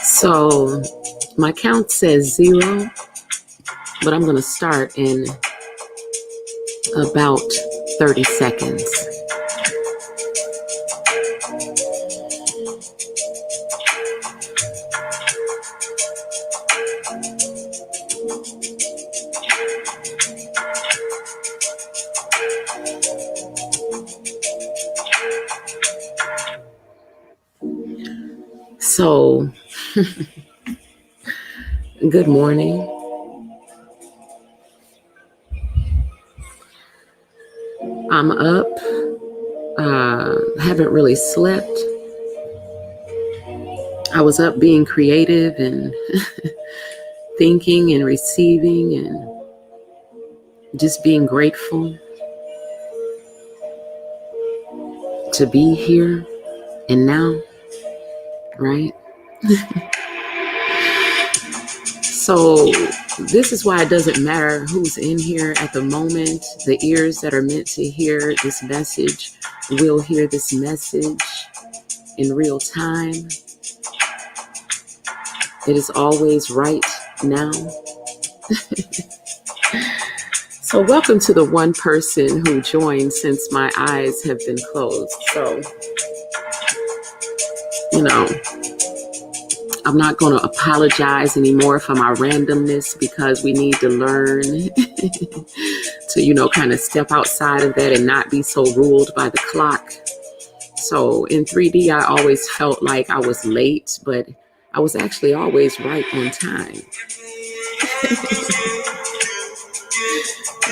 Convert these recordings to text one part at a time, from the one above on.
So my count says 0, but I'm going to start in about 30 seconds. So, good morning. I'm up. Haven't really slept. I was up being creative and thinking and receiving and just being grateful to be here and now, right? So this is why it doesn't matter who's in here at the moment. The ears that are meant to hear this message will hear this message in real time. It is always right now. So welcome to the one person who joined since my eyes have been closed. So, I'm not going to apologize anymore for my randomness, because we need to learn to, kind of step outside of that and not be so ruled by the clock. So in 3D, I always felt like I was late, but I was actually always right on time.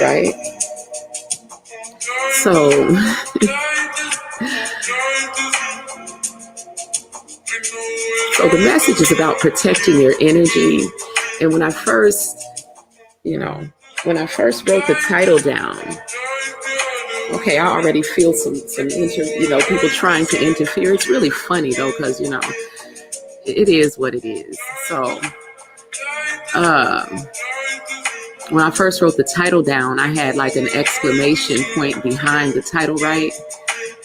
Right? So, so the message is about protecting your energy. And when I first wrote the title down, okay, I already feel some people trying to interfere. It's really funny though, because it is what it is. So when I first wrote the title down, I had like an exclamation point behind the title, right?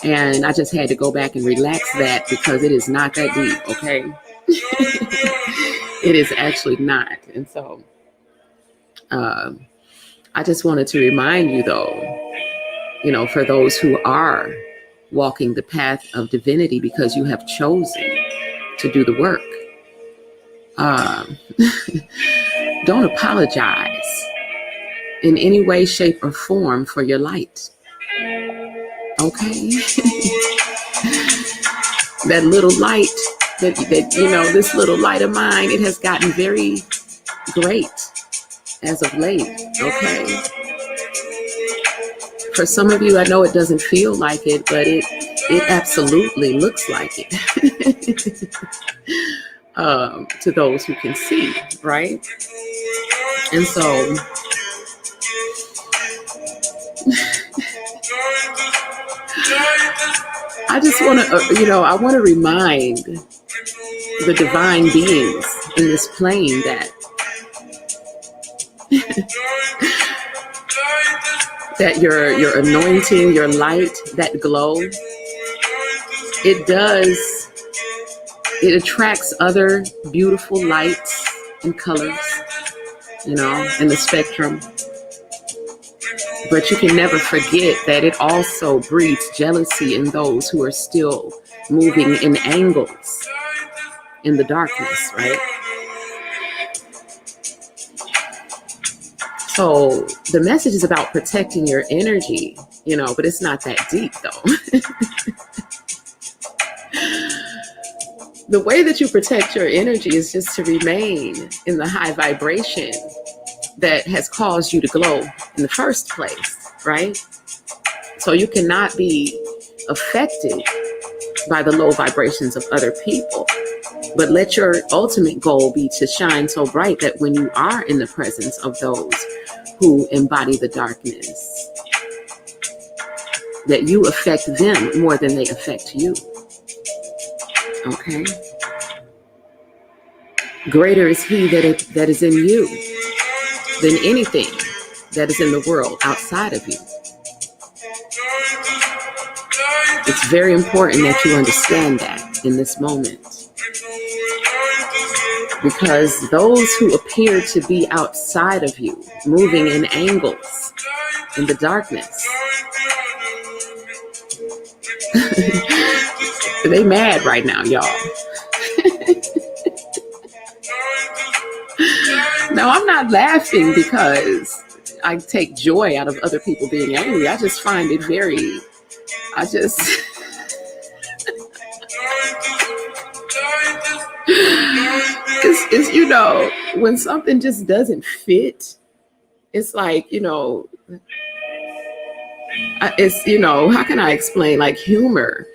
And I just had to go back and relax that because it is not that deep, okay? It is actually not. And so I just wanted to remind you though, for those who are walking the path of divinity because you have chosen to do the work, don't apologize in any way, shape, or form for your light. Okay? That little light, this little light of mine, it has gotten very great as of late. Okay? For some of you, I know it doesn't feel like it, but it absolutely looks like it. To those who can see, right? And so I just want to, I want to remind the divine beings in this plane that that your anointing, your light, that glow, it attracts other beautiful lights and colors, in the spectrum. But you can never forget that it also breeds jealousy in those who are still moving in angles in the darkness, right? So the message is about protecting your energy, but it's not that deep though. The way that you protect your energy is just to remain in the high vibration that has caused you to glow in the first place, right? So you cannot be affected by the low vibrations of other people, but let your ultimate goal be to shine so bright that when you are in the presence of those who embody the darkness, that you affect them more than they affect you. Okay? Greater is he that is in you than anything that is in the world outside of you. It's very important that you understand that in this moment. Because those who appear to be outside of you, moving in angles in the darkness, they mad right now, y'all. No, I'm not laughing because I take joy out of other people being angry. I just find it it's when something just doesn't fit, it's like, how can I explain, like humor?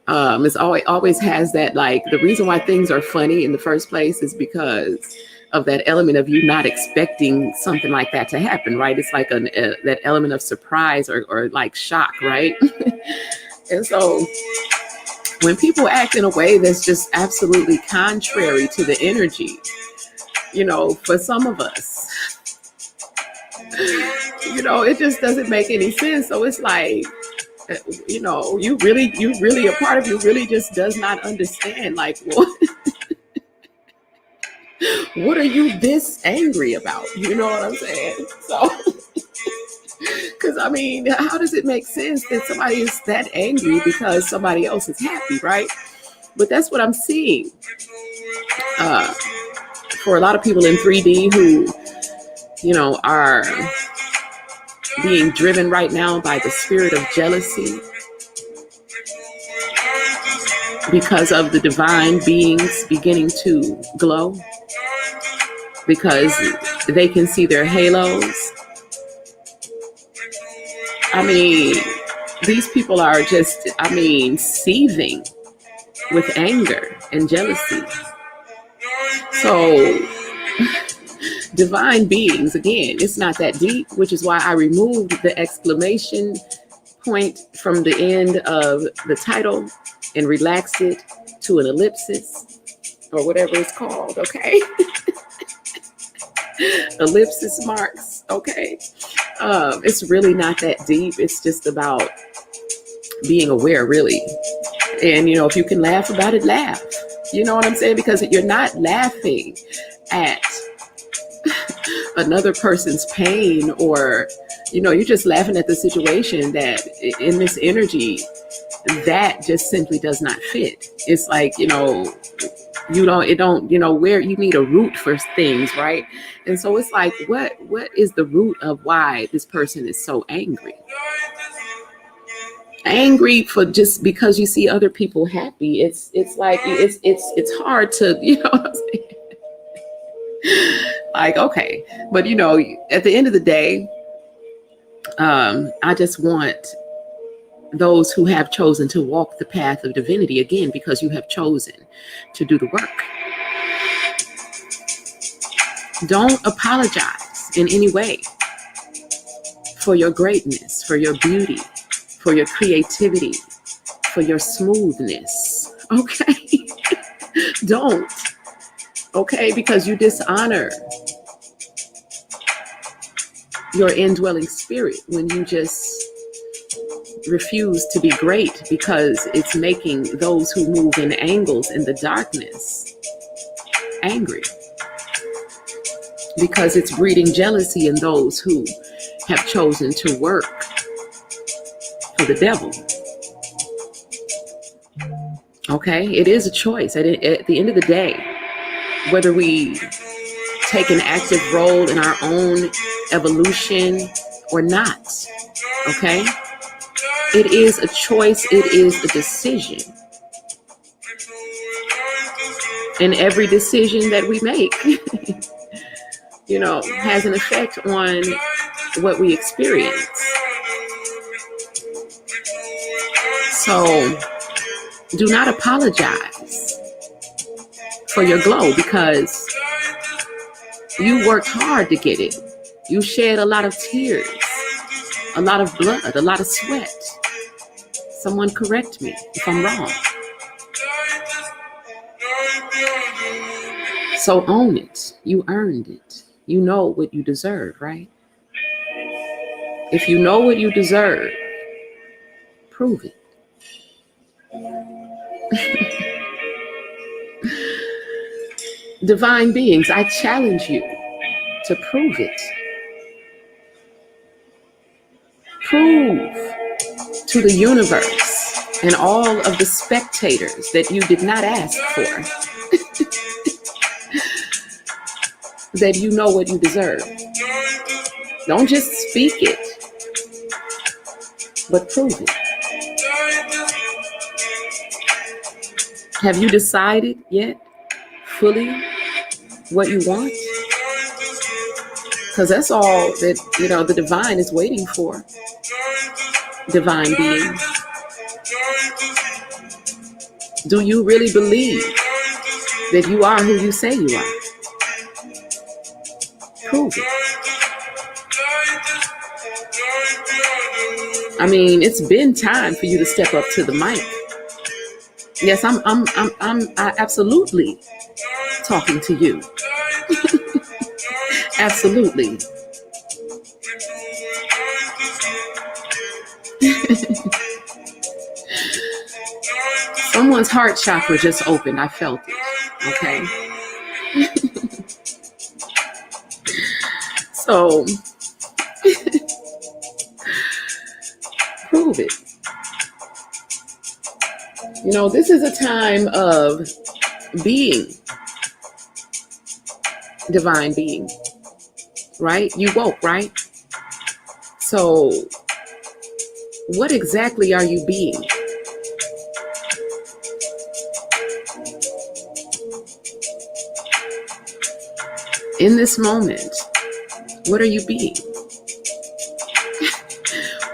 It's always has that, like, the reason why things are funny in the first place is because of that element of you not expecting something like that to happen, right? It's like that element of surprise or like shock, right? And so when people act in a way that's just absolutely contrary to the energy, for some of us, it just doesn't make any sense. So it's like, you really, a part of you really just does not understand, like, what are you this angry about? You know what I'm saying? So, because how does it make sense that somebody is that angry because somebody else is happy, right? But that's what I'm seeing for a lot of people in 3D who, are being driven right now by the spirit of jealousy because of the divine beings beginning to glow, because they can see their halos. These people are just, seething with anger and jealousy. So, divine beings, again, it's not that deep, which is why I removed the exclamation point from the end of the title and relaxed it to an ellipsis or whatever it's called, okay? Ellipsis marks, okay? It's really not that deep. It's just about being aware, really. And, if you can laugh about it, laugh. You know what I'm saying? Because you're not laughing at another person's pain, or, you're just laughing at the situation that in this energy that just simply does not fit. It's like, where you need a root for things, right? And so it's like, what is the root of why this person is so angry? Angry for just because you see other people happy. It's like it's hard to, what I'm saying? Like, okay, but at the end of the day, I just want those who have chosen to walk the path of divinity, again, because you have chosen to do the work. Don't apologize in any way for your greatness, for your beauty, for your creativity, for your smoothness, okay? Don't, okay? Because you dishonor your indwelling spirit when you just refuse to be great, because it's making those who move in angles in the darkness angry, because it's breeding jealousy in those who have chosen to work for the devil. Okay, it is a choice at the end of the day, whether we take an active role in our own evolution or not. Okay, it is a choice, it is a decision. And every decision that we make, has an effect on what we experience. So do not apologize for your glow, because you worked hard to get it. You shed a lot of tears, a lot of blood, a lot of sweat. Someone correct me if I'm wrong. So own it. You earned it. You know what you deserve, right? If you know what you deserve, prove it. Divine beings, I challenge you to prove it. Prove to the universe and all of the spectators that you did not ask for that you know what you deserve. Don't just speak it, but prove it. Have you decided yet fully what you want? Because that's all that, the divine is waiting for. Divine beings. Do you really believe that you are who you say you are? Prove it. It's been time for you to step up to the mic. Yes, I'm absolutely talking to you. Absolutely. Someone's heart chakra just opened. I felt it. Okay. So prove it. This is a time of being divine being, right? You woke, right? So what exactly are you being? In this moment, what are you being?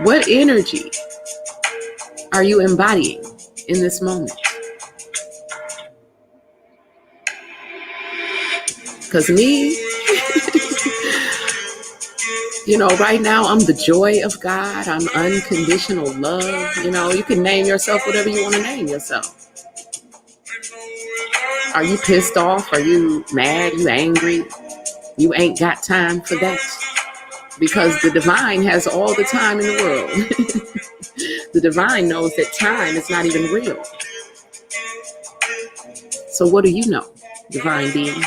What energy are you embodying in this moment? Because me, right now I'm the joy of God. I'm unconditional love. You can name yourself whatever you want to name yourself. Are you pissed off? Are you mad? You angry? You ain't got time for that. Because the divine has all the time in the world. The divine knows that time is not even real. So what do you know, divine being?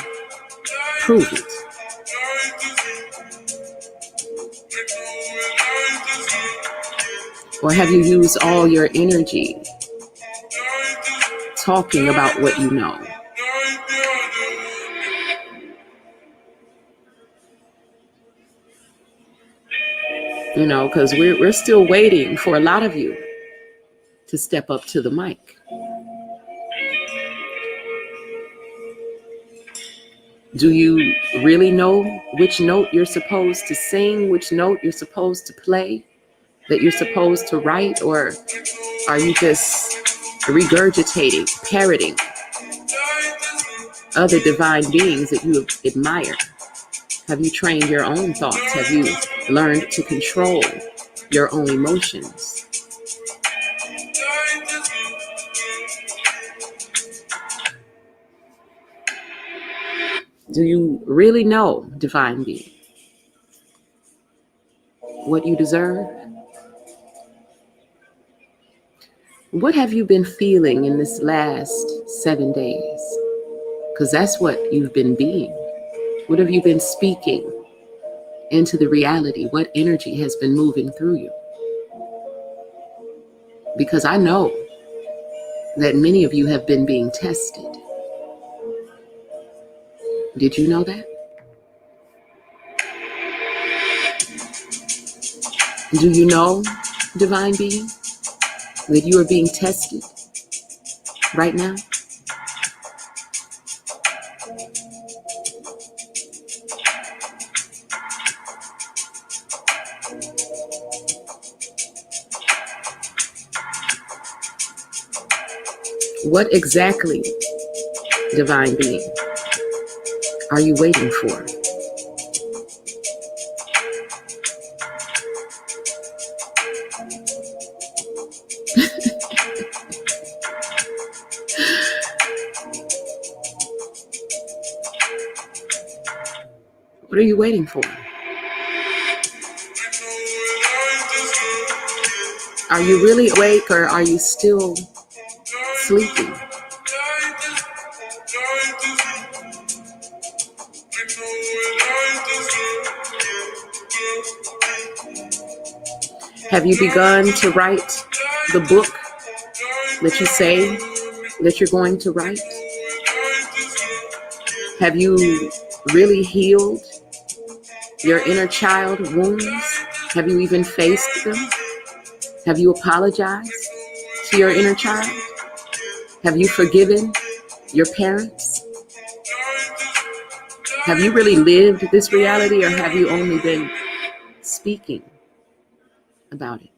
Prove it. Or have you used all your energy talking about what you know? Because we're still waiting for a lot of you to step up to the mic. Do you really know which note you're supposed to sing, which note you're supposed to play, that you're supposed to write? Or are you just regurgitating, parroting other divine beings that you admire? Have you trained your own thoughts? Have you learned to control your own emotions? Do you really know, divine being, what you deserve? What have you been feeling in this last 7 days? Because that's what you've been being. What have you been speaking into the reality? What energy has been moving through you? Because I know that many of you have been being tested. Did you know that? Do you know, divine being, that you are being tested right now? What exactly, divine being, are you waiting for? What are you waiting for? Are you really awake, or are you still sleeping? Have you begun to write the book that you say that you're going to write? Have you really healed your inner child wounds? Have you even faced them? Have you apologized to your inner child? Have you forgiven your parents? Have you really lived this reality, or have you only been speaking about it?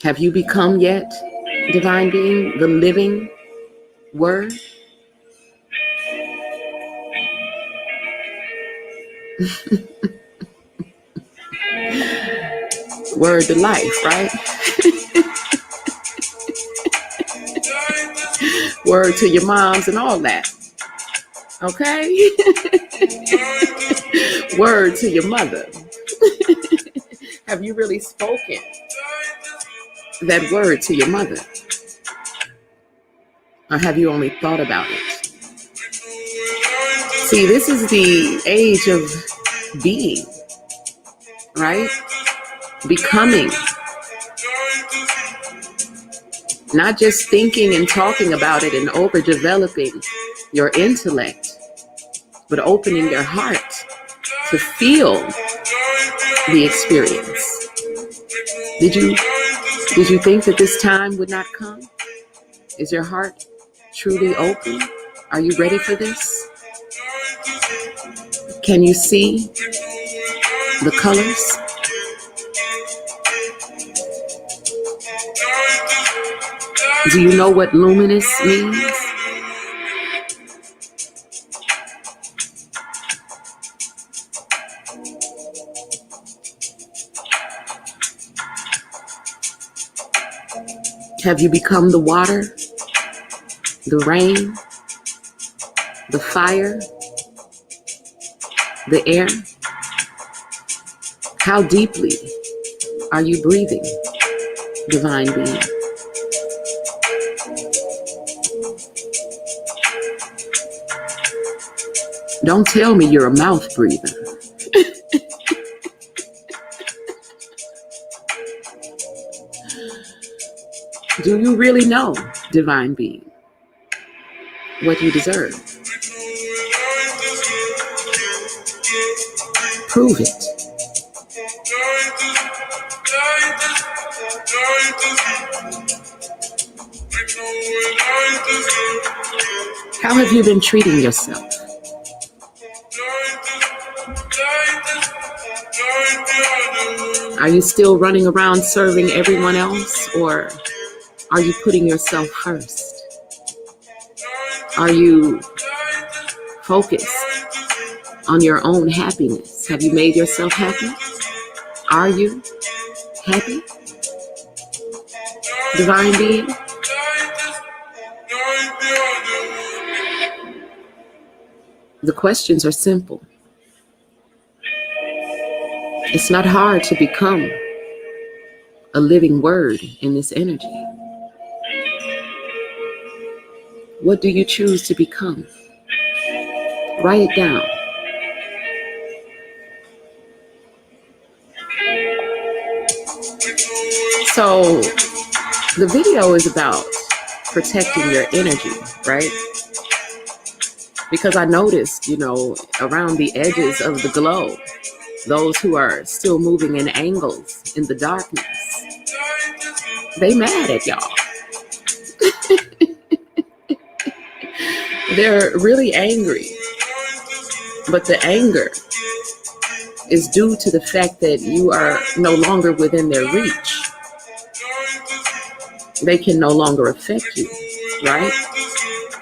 Have you become yet, divine being, the living word? Word to life, right? Word to your moms and all that. Okay? Word to your mother. Have you really spoken that word to your mother? Or have you only thought about it? See, this is the age of being, right? Becoming. Not just thinking and talking about it and overdeveloping your intellect, but opening your heart to feel the experience. Did you think that this time would not come? Is your heart truly open? Are you ready for this? Can you see the colors? Do you know what luminous means? Have you become the water, the rain, the fire, the air? How deeply are you breathing, divine being? Don't tell me you're a mouth breather. Do you really know, divine being, what you deserve? Prove it. How have you been treating yourself? Are you still running around serving everyone else, or are you putting yourself first? Are you focused on your own happiness? Have you made yourself happy? Are you happy, divine being? The questions are simple. It's not hard to become a living word in this energy. What do you choose to become? Write it down. So the video is about protecting your energy, right? Because I noticed, around the edges of the globe, those who are still moving in angles in the darkness, they mad at y'all. They're really angry. But the anger is due to the fact that you are no longer within their reach. They can no longer affect you, right?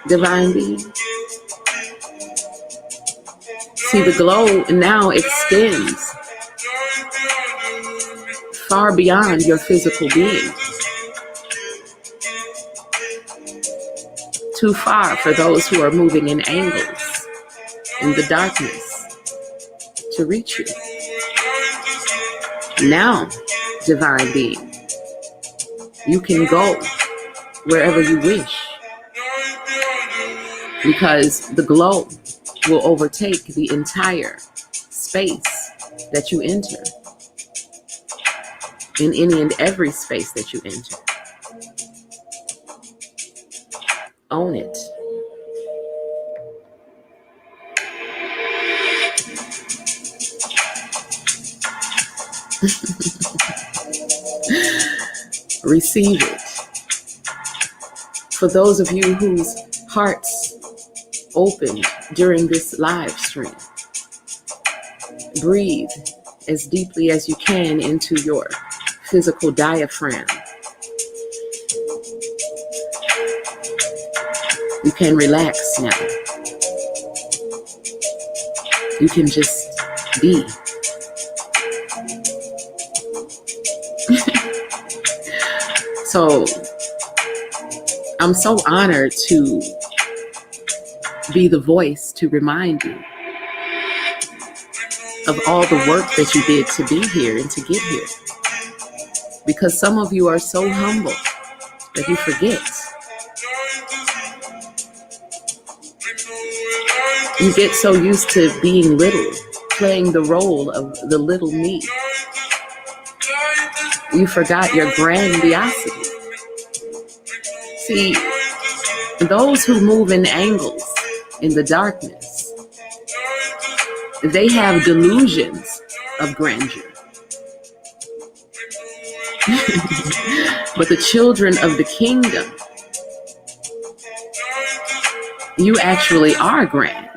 Divine being. See, the glow now extends far beyond your physical being. Too far for those who are moving in angles in the darkness to reach you. Now, divine being, you can go wherever you wish, because the glow will overtake the entire space that you enter, in any and every space that you enter. Own it. Receive it. For those of you whose hearts opened during this live stream, breathe as deeply as you can into your physical diaphragm. You can relax now. You can just be. So I'm so honored to be the voice to remind you of all the work that you did to be here and to get here. Because some of you are so humble that you forget. You get so used to being little, playing the role of the little me. You forgot your grandiosity. See, those who move in angles in the darkness, they have delusions of grandeur. But the children of the kingdom, you actually are grand.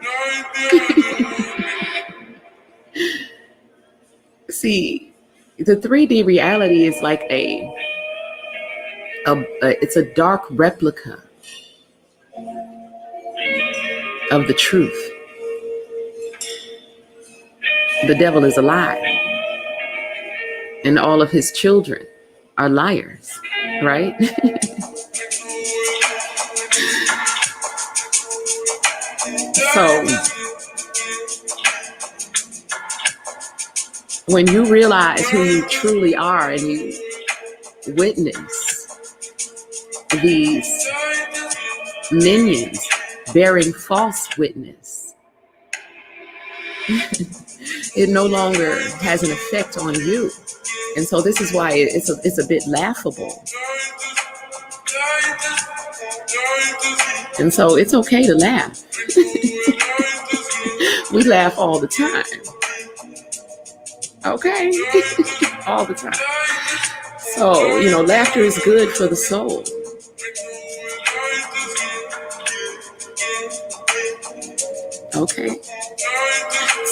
See, the 3D reality is like it's a dark replica of the truth. The devil is a lie, and all of his children are liars, right? So when you realize who you truly are and you witness these minions bearing false witness, it no longer has an effect on you. And so this is why it's a bit laughable. And so it's okay to laugh. We laugh all the time. Okay? All the time. So, laughter is good for the soul. Okay?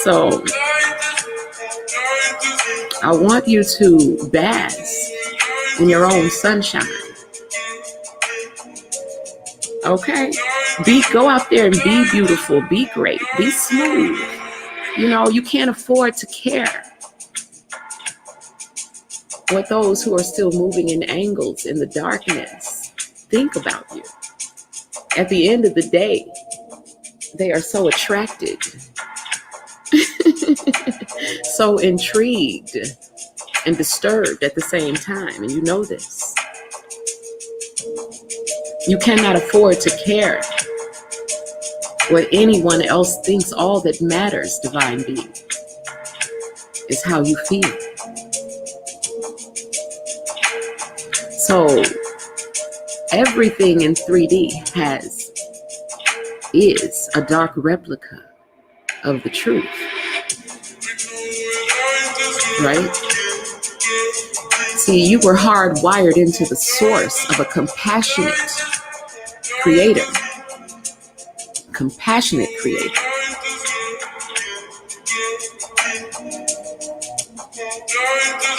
So, I want you to bask in your own sunshine. Okay? Go out there and be beautiful, be great, be smooth. You can't afford to care what those who are still moving in angles in the darkness think about you. At the end of the day, they are so attracted, so intrigued and disturbed at the same time. And you know this. You cannot afford to care what anyone else thinks. All that matters, divine being, is how you feel. So everything in 3D is a dark replica of the truth, right? See, you were hardwired into the source of a compassionate creator. Compassionate creator.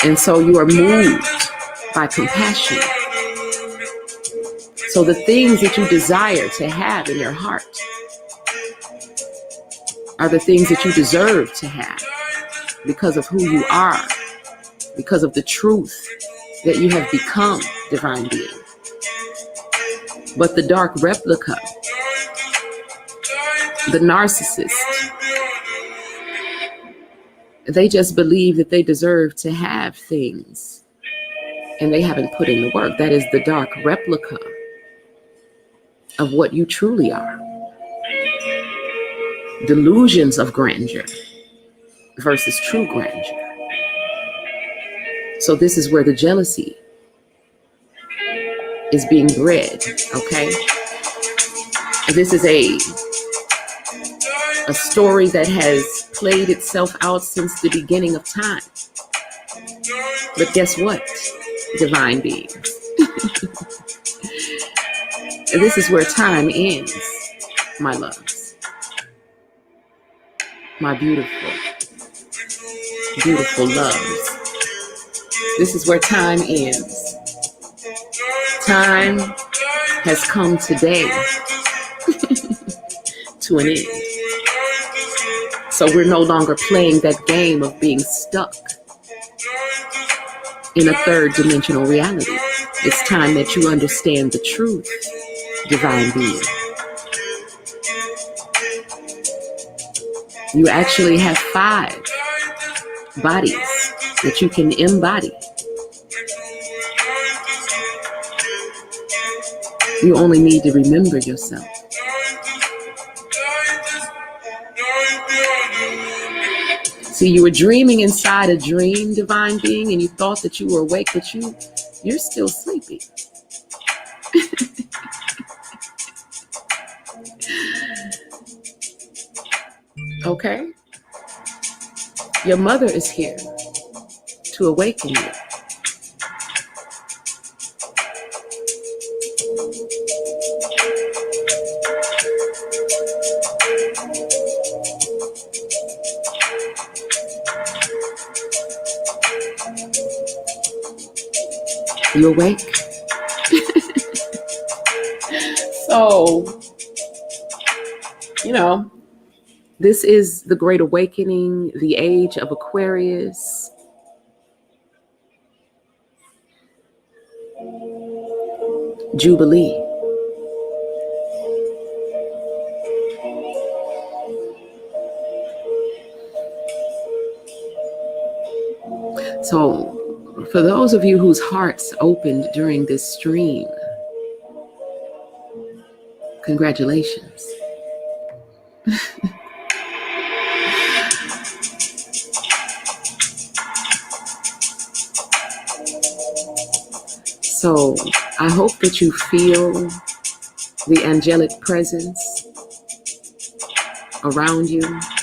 And so you are moved by compassion. So the things that you desire to have in your heart are the things that you deserve to have because of who you are, because of the truth that you have become, divine being. But the dark replica, the narcissist, they just believe that they deserve to have things and they haven't put in the work. That is the dark replica of what you truly are. Delusions of grandeur versus true grandeur. So this is where the jealousy is being bred, okay? This is a story that has played itself out since the beginning of time. But guess what, divine beings? This is where time ends, my loves. My beautiful, beautiful loves. This is where time ends. Time has come today to an end. So we're no longer playing that game of being stuck in a third dimensional reality. It's time that you understand the truth, divine being. You actually have 5 bodies that you can embody. You only need to remember yourself. See, you were dreaming inside a dream, divine being, and you thought that you were awake, but you're still sleepy. Okay? Your mother is here to awaken you. You awake? So, this is the Great Awakening, the age of Aquarius. Jubilee. So, for those of you whose hearts opened during this stream, congratulations. So, I hope that you feel the angelic presence around you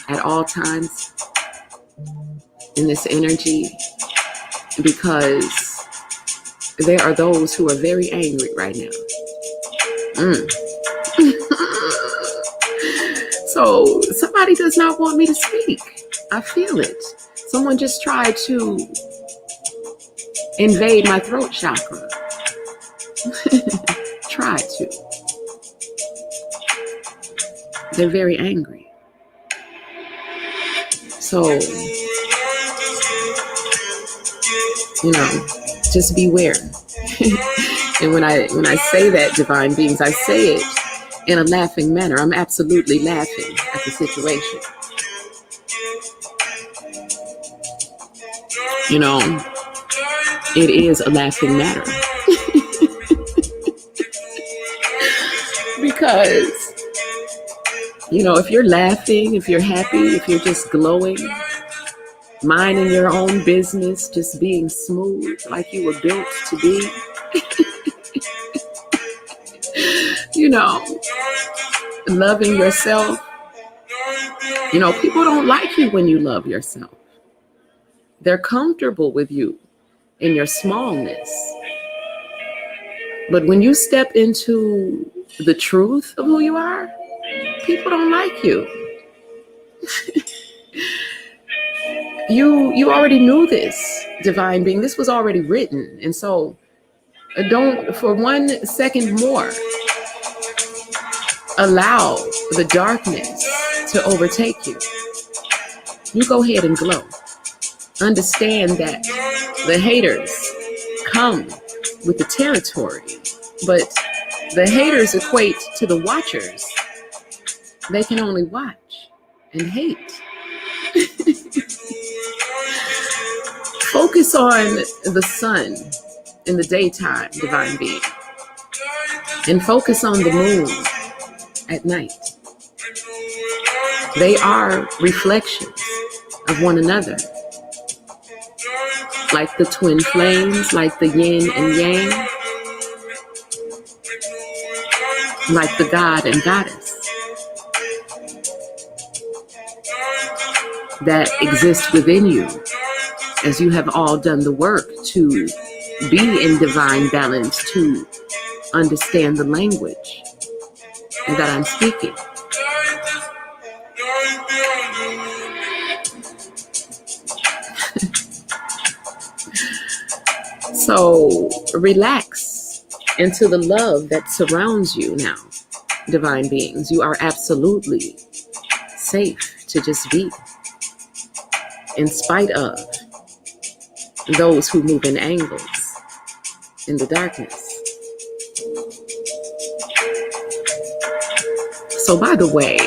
at all times in this energy, because there are those who are very angry right now. So somebody does not want me to speak. I feel it. Someone just tried to invade my throat chakra. Tried to. They're very angry. So, just beware. And when I say that, divine beings, I say it in a laughing manner. I'm absolutely laughing at the situation. It is a laughing matter. Because, if you're laughing, if you're happy, if you're just glowing, minding your own business, just being smooth like you were built to be, loving yourself. People don't like you when you love yourself. They're comfortable with you in your smallness. But when you step into the truth of who you are, people don't like you. You already knew this, divine being. This was already written. And so don't for 1 second more allow the darkness to overtake you. You go ahead and glow. Understand that the haters come with the territory, but the haters equate to the watchers. They can only watch and hate. Focus on the sun in the daytime, divine being, and focus on the moon at night. They are reflections of one another, like the twin flames, like the yin and yang, like the god and goddess that exist within you, as you have all done the work to be in divine balance, to understand the language that I'm speaking. So relax into the love that surrounds you now, divine beings. You are absolutely safe to just be, in spite of those who move in angles in the darkness. So, by the way,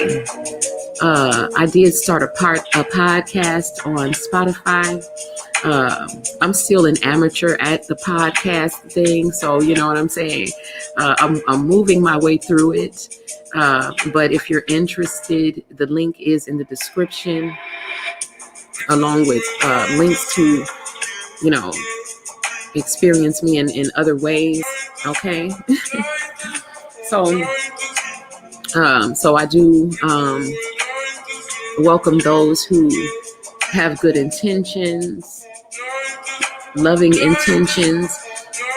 I did start a podcast on Spotify. I'm still an amateur at the podcast thing, so you know what I'm saying. I'm moving my way through it. But if you're interested, the link is in the description, along with links to, experience me in other ways. Okay. So I do welcome those who have good intentions, loving intentions,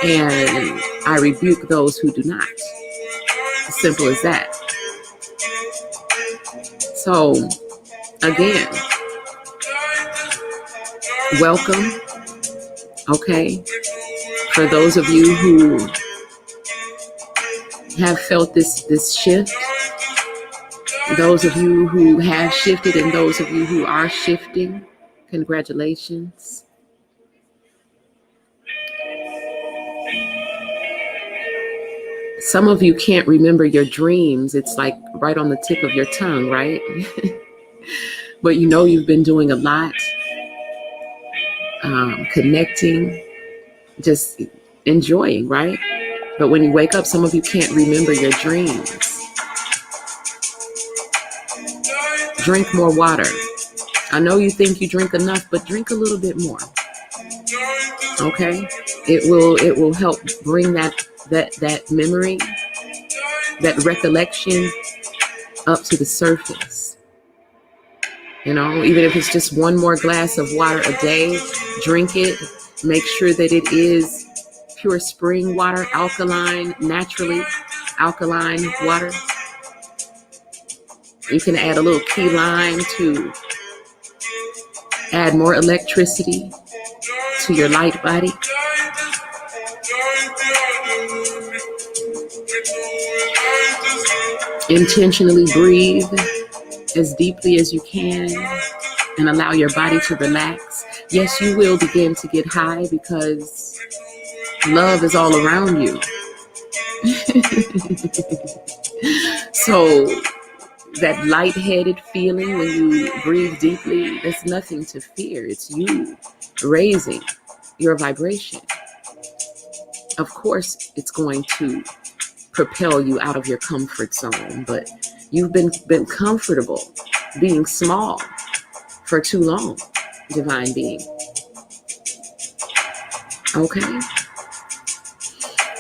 and I rebuke those who do not. As simple as that. So, again, welcome. Okay. For those of you who have felt this shift, those of you who have shifted and those of you who are shifting, congratulations. Some of you can't remember your dreams. It's like right on the tip of your tongue, right? But you know you've been doing a lot, connecting, just enjoying, right? But when you wake up, some of you can't remember your dreams. Drink more water. I know you think you drink enough, but drink a little bit more. Okay? It will help bring that memory, that recollection up to the surface. You know, even if it's just one more glass of water a day, drink it. Make sure that it is pure spring water, alkaline, naturally alkaline water. You can add a little key lime to add more electricity to your light body. Intentionally breathe as deeply as you can and allow your body to relax. Yes, you will begin to get high because love is all around you. So that lightheaded feeling when you breathe deeply, there's nothing to fear. It's you raising your vibration. Of course, it's going to propel you out of your comfort zone, but you've been comfortable being small for too long, divine being. Okay?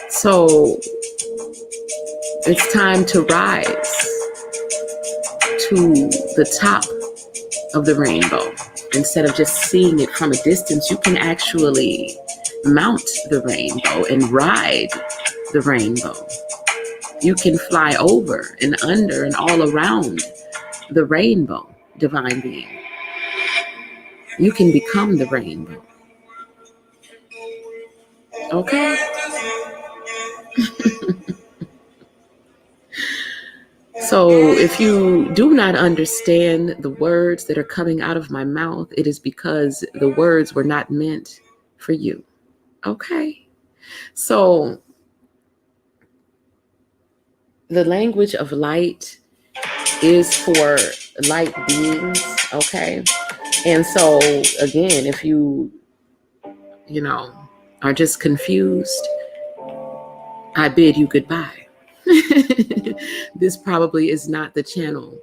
So it's time to rise to the top of the rainbow. Instead of just seeing it from a distance, you can actually mount the rainbow and ride the rainbow. You can fly over and under and all around the rainbow, divine being. You can become the rainbow. Okay? So if you do not understand the words that are coming out of my mouth, it is because the words were not meant for you. Okay? So the language of light is for light beings, okay? And so, again, if you are just confused, I bid you goodbye. This probably is not the channel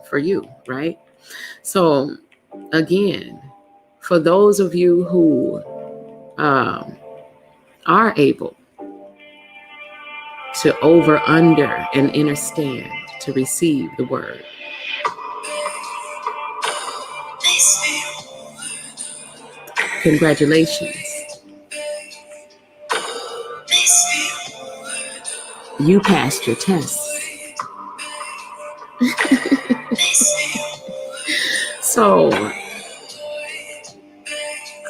for you, right? So, again, for those of you who are able to over, under, and understand to receive the word, congratulations. You passed your test. So,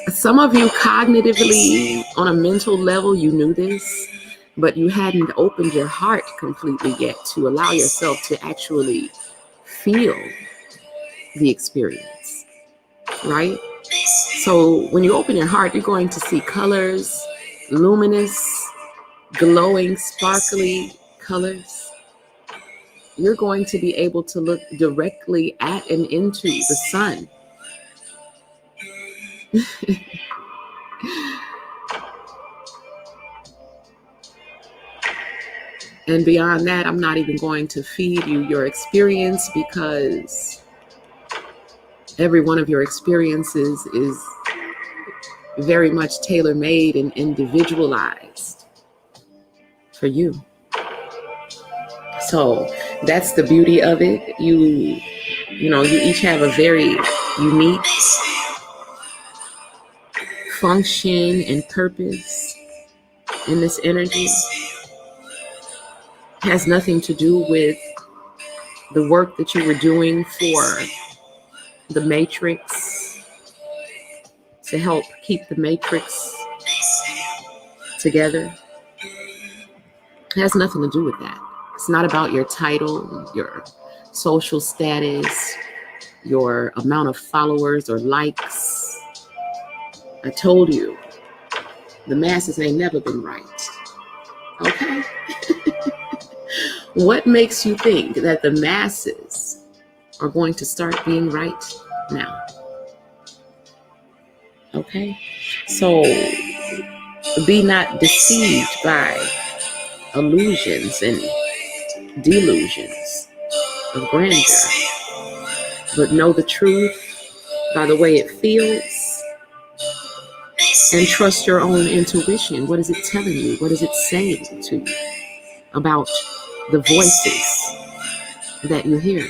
some of you cognitively, on a mental level, you knew this, but you hadn't opened your heart completely yet to allow yourself to actually feel the experience, right? So when you open your heart, you're going to see colors, luminous, glowing, sparkly colors. You're going to be able to look directly at and into the sun. And beyond that, I'm not even going to feed you your experience because every one of your experiences is very much tailor-made and individualized for you. So that's the beauty of it. You each have a very unique function and purpose in this energy. It has nothing to do with the work that you were doing for the matrix, to help keep the matrix together. It has nothing to do with that. It's not about your title, your social status, your amount of followers or likes. I told you, the masses ain't never been right. Okay? What makes you think that the masses are going to start being right now? Okay? So be not deceived by illusions and delusions of grandeur, but know the truth by the way it feels, and trust your own intuition. What is it telling you? What is it saying to you about the voices that you hear?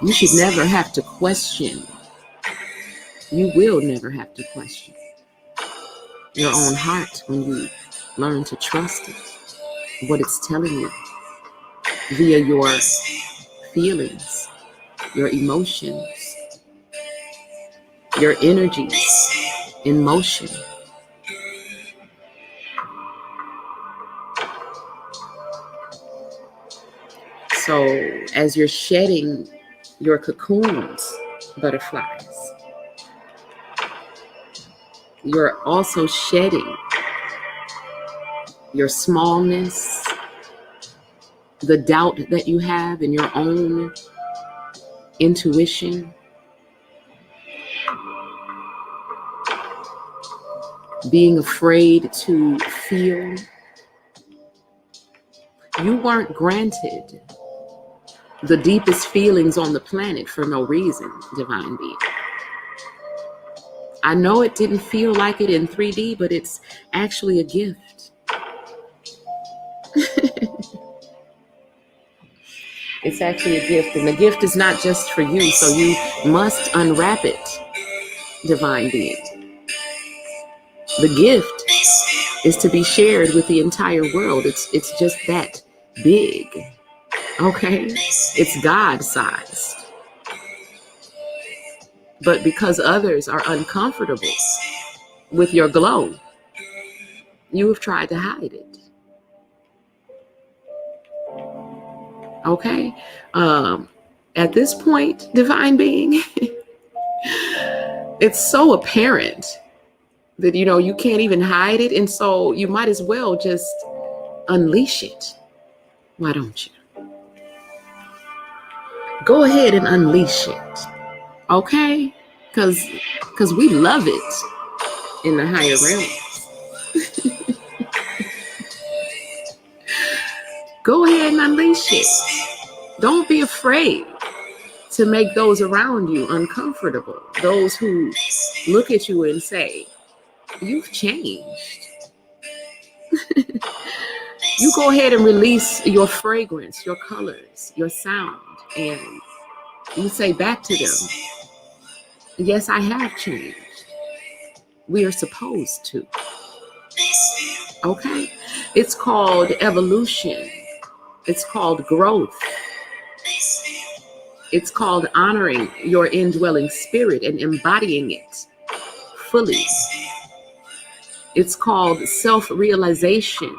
You should never have to question. You will never have to question your own heart when you learn to trust it, what it's telling you via your feelings, your emotions, your energies in motion. So as you're shedding your cocoons, butterflies, you're also shedding your smallness, the doubt that you have in your own intuition, being afraid to feel. You weren't granted the deepest feelings on the planet for no reason, divine being. I know it didn't feel like it in 3D, but it's actually a gift. It's actually a gift, and the gift is not just for you, so you must unwrap it, divine being. The gift is to be shared with the entire world. It's just that big, okay? It's God-sized. But because others are uncomfortable with your glow, you have tried to hide it. Okay? At this point, divine being, it's so apparent that, you can't even hide it. And so you might as well just unleash it. Why don't you? Go ahead and unleash it. Okay? Because we love it in the higher realms. Go ahead and unleash it. Don't be afraid to make those around you uncomfortable. Those who look at you and say, you've changed. You go ahead and release your fragrance, your colors, your sound, and you say back to them, yes, I have changed. We are supposed to. Okay? It's called evolution. It's called growth. It's called honoring your indwelling spirit and embodying it fully. It's called self-realization.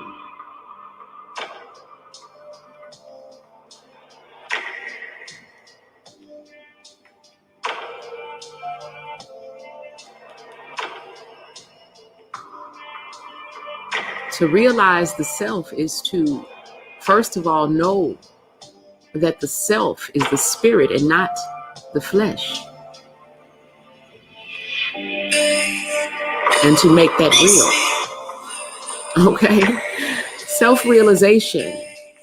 To realize the self is to, first of all, know that the self is the spirit and not the flesh. And to make that real. Okay? Self-realization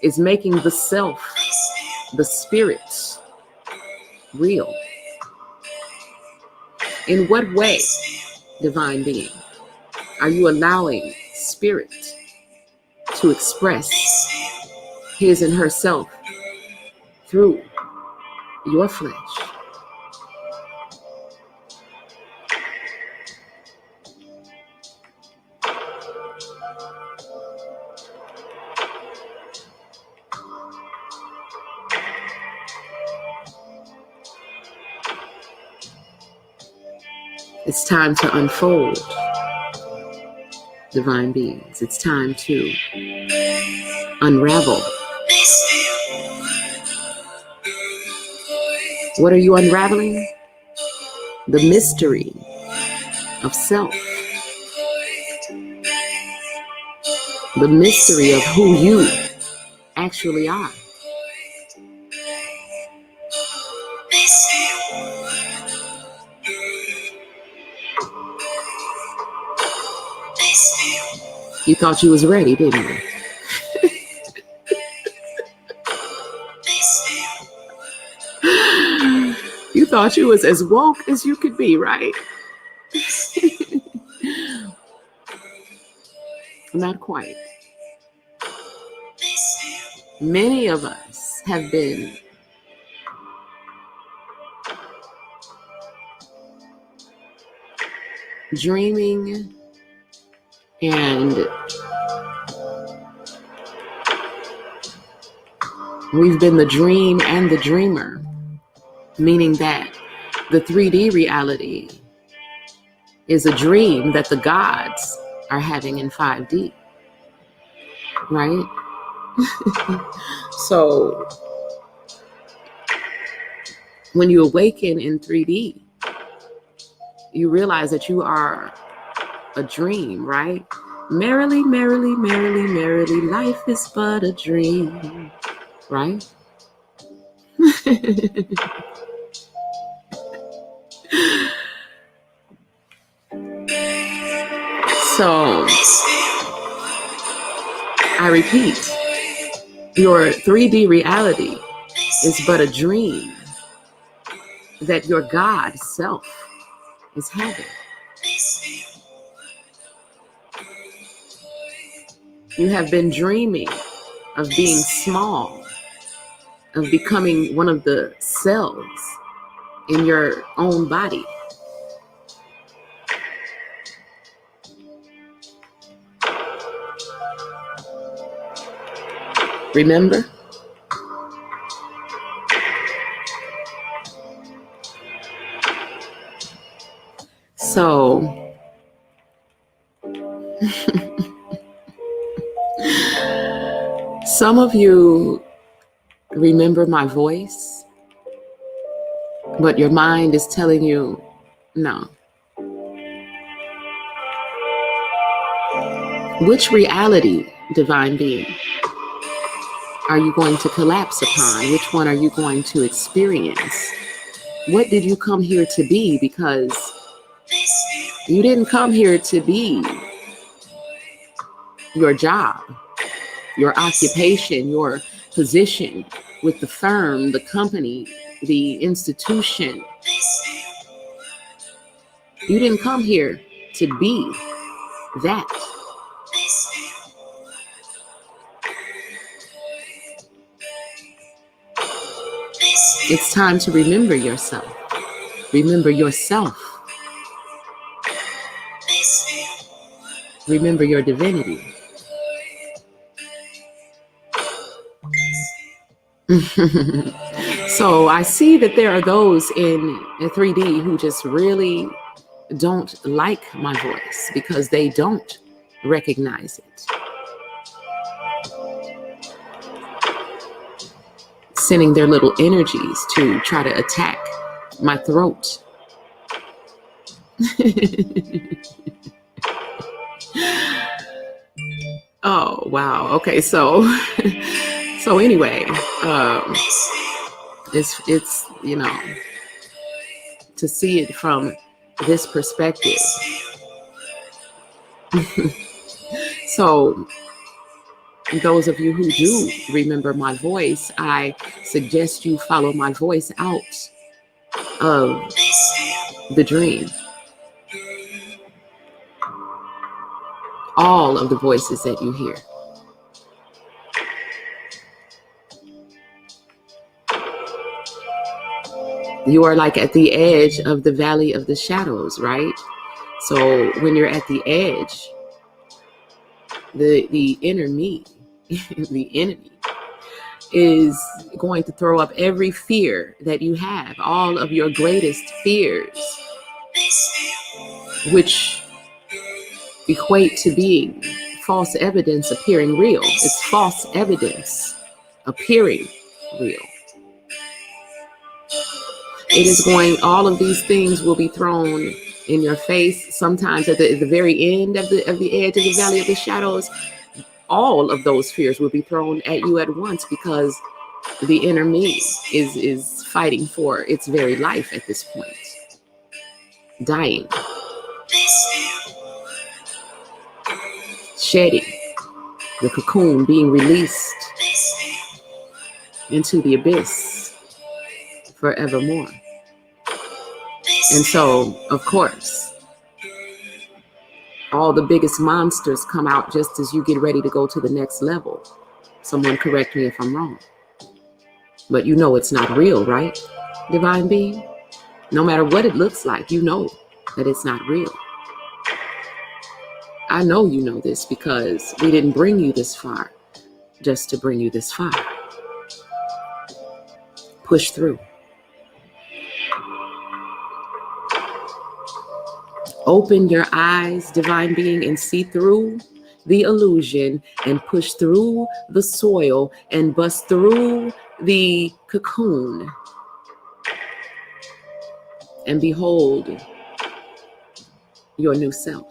is making the self, the spirit, real. In what way, divine being, are you allowing spirit to express his and herself through your flesh? It's time to unfold, divine beings. It's time to unravel. What are you unraveling? The mystery of self. The mystery of who you actually are. You thought you was ready, didn't you? You thought you was as woke as you could be, right? Not quite. Many of us have been dreaming and we've been the dream and the dreamer, meaning that the 3D reality is a dream that the gods are having in 5D, right? So when you awaken in 3D, you realize that you are a dream, right? Merrily, merrily, merrily, merrily, life is but a dream, right? So, I repeat, your 3D reality is but a dream that your God self is having. You have been dreaming of being small, of becoming one of the cells in your own body. Remember? So, some of you remember my voice, but your mind is telling you, no. Which reality, divine being, are you going to collapse upon? Which one are you going to experience? What did you come here to be? Because you didn't come here to be your job, your occupation, your position with the firm, the company, the institution. You didn't come here to be that. It's time to remember yourself. Remember yourself. Remember your divinity. So I see that there are those in 3D who just really don't like my voice because they don't recognize it. Sending their little energies to try to attack my throat. Oh, wow. Okay, so anyway, it's to see it from this perspective. So those of you who do remember my voice, I suggest you follow my voice out of the dream. All of the voices that you hear. You are like at the edge of the valley of the shadows, right? So when you're at the edge, the inner me, the enemy, is going to throw up every fear that you have, all of your greatest fears. which equate to being false evidence appearing real. It's false evidence appearing real. It is going, all of these things will be thrown in your face. Sometimes at the very end of the edge of the valley of the shadows, all of those fears will be thrown at you at once, because the inner me is fighting for its very life at this point, dying, shedding the cocoon, being released into the abyss forevermore. And so, of course, all the biggest monsters come out just as you get ready to go to the next level. Someone correct me if I'm wrong. But you know it's not real, right, divine being? No matter what it looks like, you know that it's not real. I know you know this, because we didn't bring you this far just to bring you this far. Push through. Open your eyes, divine being, and see through the illusion and push through the soil and bust through the cocoon and behold your new self.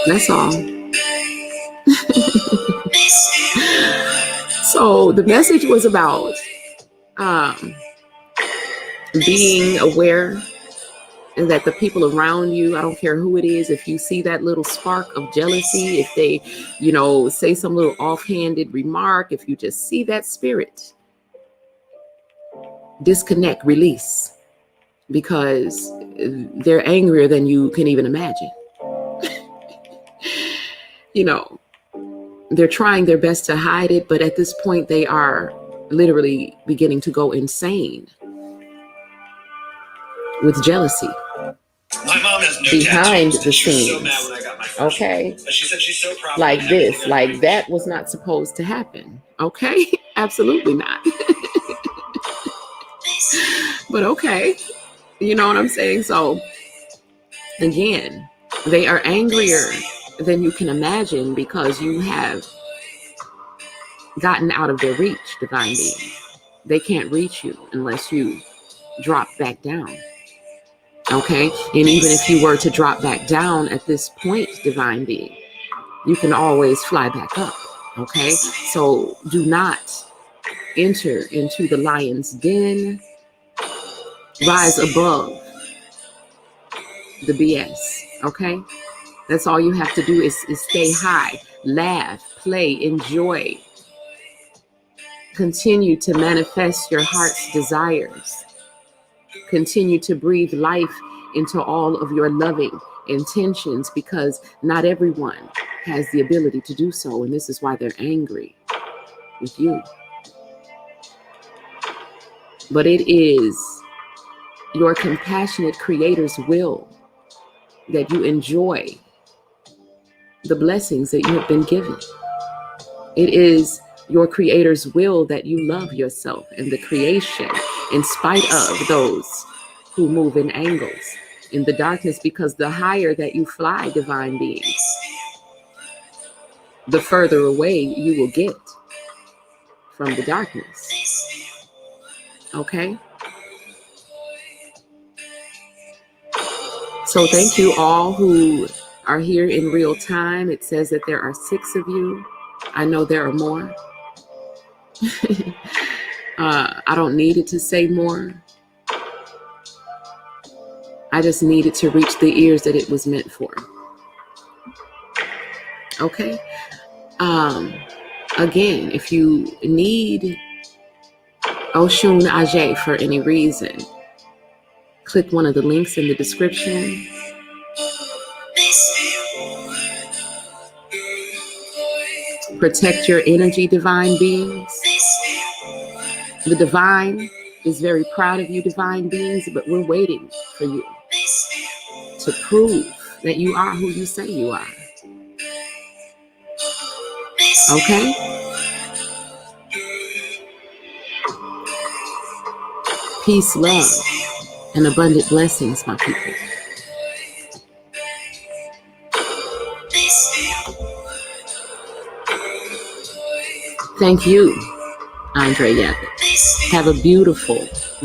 That's all. So the message was about being aware that the people around you, I don't care who it is, if you see that little spark of jealousy, if they, say some little offhanded remark, if you just see that spirit, disconnect, release, because they're angrier than you can even imagine. They're trying their best to hide it, but at this point they are literally beginning to go insane with jealousy. My mom has no behind tattoos. the She was scenes. so mad when I got my first Okay. one. But she said she's so proud. Like this, like that was not supposed to happen. Okay. Absolutely not. But okay. You know what I'm saying? So again, they are angrier than you can imagine because you have gotten out of their reach, divine being. They can't reach you unless you drop back down. Okay. And even if you were to drop back down at this point, divine being, you can always fly back up. Okay. So do not enter into the lion's den. Rise above the BS. Okay. That's all you have to do is stay high, laugh, play, enjoy. Continue to manifest your heart's desires. Continue to breathe life into all of your loving intentions, because not everyone has the ability to do so. And this is why they're angry with you. But it is your compassionate creator's will that you enjoy the blessings that you have been given. It is your creator's will that you love yourself and the creation in spite of those who move in angles in the darkness, because the higher that you fly, divine beings, the further away you will get from the darkness. Okay? So thank you all who are here in real time. It says that there are 6 of you. I know there are more. I don't need it to say more. I just needed to reach the ears that it was meant for. Okay. Again, if you need Oshun Ajay for any reason, click one of the links in the description. Protect your energy, divine beings. The divine is very proud of you, divine beings, but we're waiting for you to prove that you are who you say you are. Okay? Peace, love, and abundant blessings, my people. Thank you, Andre Yappet. Have a beautiful